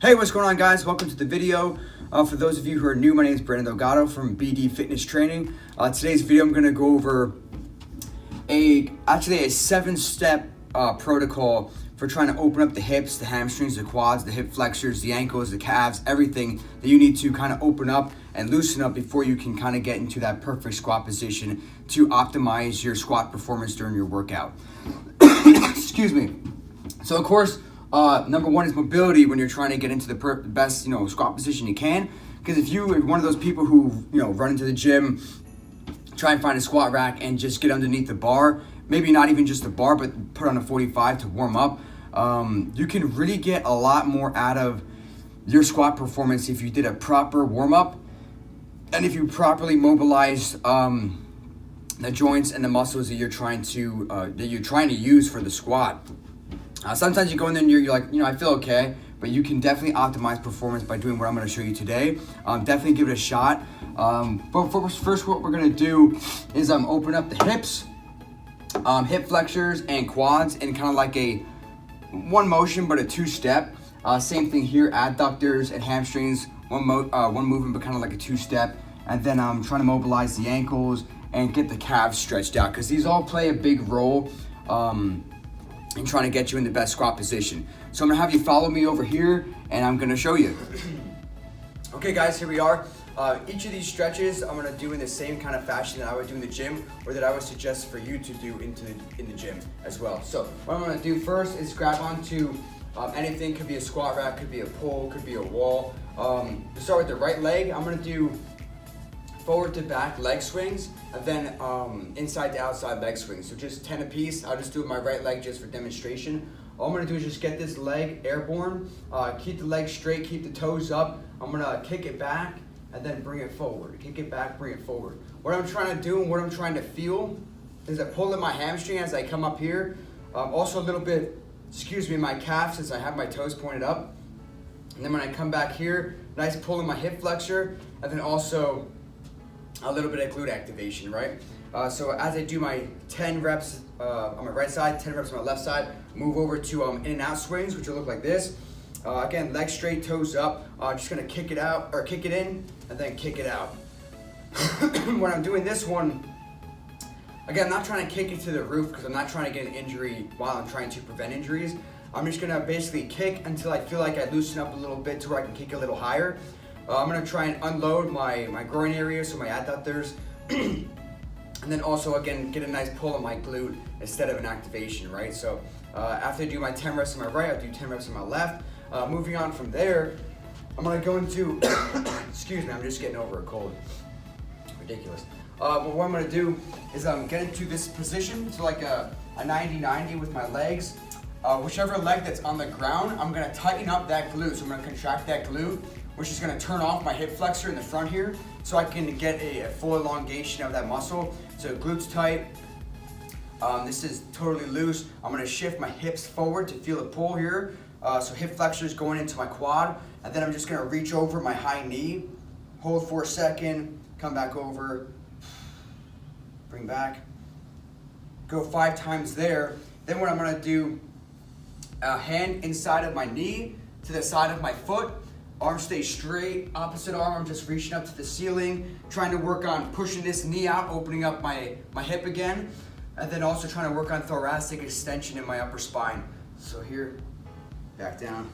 Hey, what's going on, guys? Welcome to the video. For those of you who are new, my name is Brandon Delgado from BD Fitness Training. Today's video, I'm going to go over a 7-step protocol for trying to open up the hips, the hamstrings, the quads, the hip flexors, the ankles, the calves, everything that you need to kind of open up and loosen up before you can kind of get into that perfect squat position to optimize your squat performance during your workout. Excuse me. So, of course, number one is mobility when you're trying to get into the best, squat position you can. Because if you're one of those people who, run into the gym, try and find a squat rack and just get underneath the bar, maybe not even just the bar, but put on a 45 to warm up, you can really get a lot more out of your squat performance if you did a proper warm up and if you properly mobilize the joints and the muscles that you're trying to use for the squat. Sometimes you go in there and you're like, I feel okay, but you can definitely optimize performance by doing what I'm going to show you today. Definitely give it a shot. But first, what we're going to do is open up the hips, hip flexors, and quads in kind of like a one motion, but a two-step. Same thing here, adductors and hamstrings, one movement, but kind of like a two-step. And then I'm trying to mobilize the ankles and get the calves stretched out, because these all play a big role and trying to get you in the best squat position. So I'm gonna have you follow me over here and I'm gonna show you. Okay guys, here we are. Each of these stretches I'm gonna do in the same kind of fashion that I would do in the gym, or that I would suggest for you to do in the gym as well. So what I'm gonna do first is grab onto anything. Could be a squat rack, could be a pole, could be a wall. To start with the right leg, I'm gonna do forward to back leg swings, and then inside to outside leg swings. So just 10 a piece. I'll just do it with my right leg just for demonstration. All I'm gonna do is just get this leg airborne, keep the leg straight, keep the toes up. I'm gonna kick it back and then bring it forward. Kick it back, bring it forward. What I'm trying to do and what I'm trying to feel is I pull in my hamstring as I come up here. Also a little bit, my calf, since I have my toes pointed up. And then when I come back here, nice pull in my hip flexor, and then also a little bit of glute activation, right? So as I do my 10 reps on my right side, 10 reps on my left side, move over to in and out swings, which will look like this. Again, legs straight, toes up. Just gonna kick it out, or kick it in, and then kick it out. When I'm doing this one, again, I'm not trying to kick it to the roof because I'm not trying to get an injury while I'm trying to prevent injuries. I'm just gonna basically kick until I feel like I loosen up a little bit to where I can kick a little higher. I'm gonna try and unload my groin area, so my adductors, and then also again get a nice pull on my glute instead of an activation, right? So after I do my 10 reps on my right, I'll do 10 reps on my left. Moving on from there, I'm gonna go into, excuse me, I'm just getting over a cold, ridiculous. But what I'm gonna do is get into this position, so like a 90-90 with my legs. Whichever leg that's on the ground, I'm gonna tighten up that glute, so I'm gonna contract that glute, which is gonna turn off my hip flexor in the front here, so I can get a full elongation of that muscle. So glutes tight, this is totally loose. I'm gonna shift my hips forward to feel the pull here. So hip flexor is going into my quad, and then I'm just gonna reach over my high knee, hold for a second, come back over, bring back, go 5 times there. Then what I'm gonna do, hand inside of my knee to the side of my foot, arm stays straight, opposite arm, I'm just reaching up to the ceiling, trying to work on pushing this knee out, opening up my hip again, and then also trying to work on thoracic extension in my upper spine. So here, back down.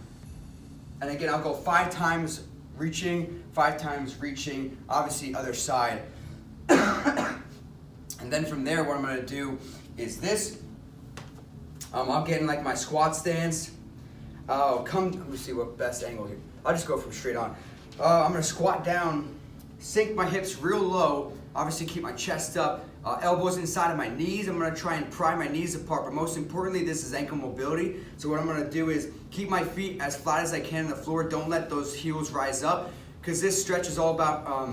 And again, I'll go 5 times reaching, 5 times reaching, obviously other side. And then from there, what I'm gonna do is this. I'll get in like my squat stance. Let me see what best angle here. I'll just go from straight on. I'm gonna squat down, sink my hips real low, obviously keep my chest up, elbows inside of my knees. I'm gonna try and pry my knees apart, but most importantly, this is ankle mobility. So what I'm gonna do is keep my feet as flat as I can on the floor. Don't let those heels rise up, because this stretch is all about,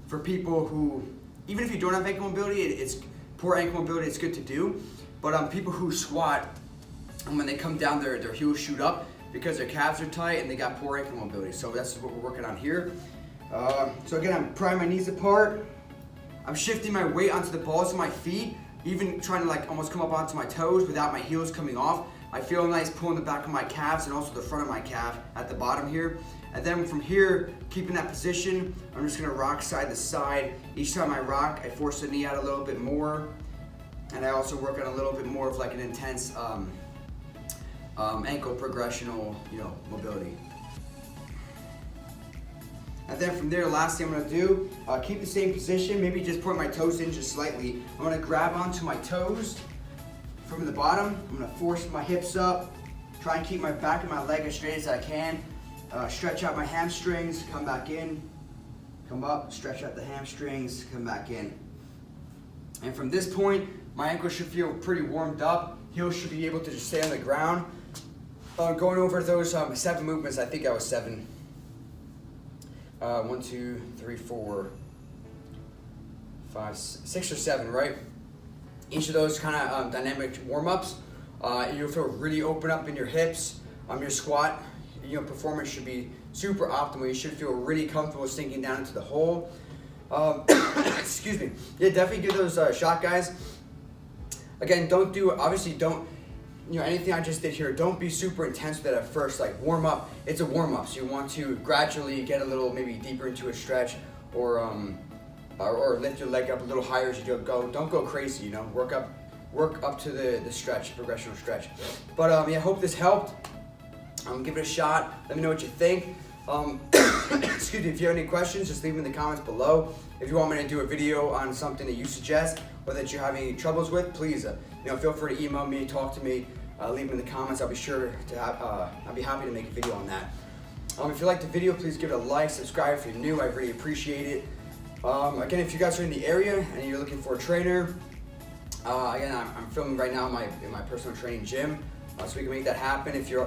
for people who, even if you don't have ankle mobility, it's poor ankle mobility, it's good to do. But people who squat, and when they come down, their heels shoot up because their calves are tight and they got poor ankle mobility. So that's what we're working on here. So again, I'm prying my knees apart. I'm shifting my weight onto the balls of my feet, even trying to like almost come up onto my toes without my heels coming off. I feel nice pulling the back of my calves and also the front of my calf at the bottom here. And then from here, keeping that position, I'm just gonna rock side to side. Each time I rock, I force the knee out a little bit more. And I also work on a little bit more of like an intense ankle progressional, mobility. And then from there, last thing I'm gonna do, keep the same position, maybe just point my toes in just slightly. I'm gonna grab onto my toes from the bottom. I'm gonna force my hips up, try and keep my back of my leg as straight as I can. Stretch out my hamstrings, come back in, come up, stretch out the hamstrings, come back in. And from this point, my ankle should feel pretty warmed up. Heels should be able to just stay on the ground. Going over those 7 movements, I think I was 7. 1, 2, 3, 4, 5, 6 or 7, right? Each of those kind of dynamic warm-ups, you'll feel really open up in your hips. Your squat, performance should be super optimal. You should feel really comfortable sinking down into the hole. Excuse me. Yeah, definitely give those a shot, guys. Again, anything I just did here, don't be super intense with it at first. Like, warm up. It's a warm up, so you want to gradually get a little maybe deeper into a stretch, or lift your leg up a little higher as you go. Don't go crazy, work up to the stretch, progressional stretch. But I hope this helped. Give it a shot. Let me know what you think. Excuse me, if you have any questions, just leave them in the comments below. If you want me to do a video on something that you suggest or that you're having any troubles with, please, feel free to email me, talk to me, leave them in the comments. I'll be sure to I'll be happy to make a video on that. If you liked the video, please give it a like, subscribe if you're new. I really appreciate it. Again, if you guys are in the area and you're looking for a trainer, again, I'm filming right now in my personal training gym. So we can make that happen. If you're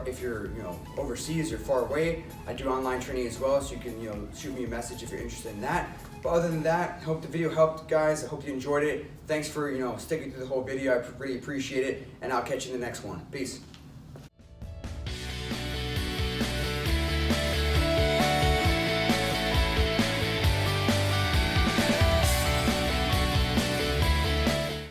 overseas or far away, I do online training as well, so you can shoot me a message if you're interested in that. But other than that, I hope the video helped, guys. I hope you enjoyed it. Thanks for sticking through the whole video. I really appreciate it, and I'll catch you in the next one. Peace.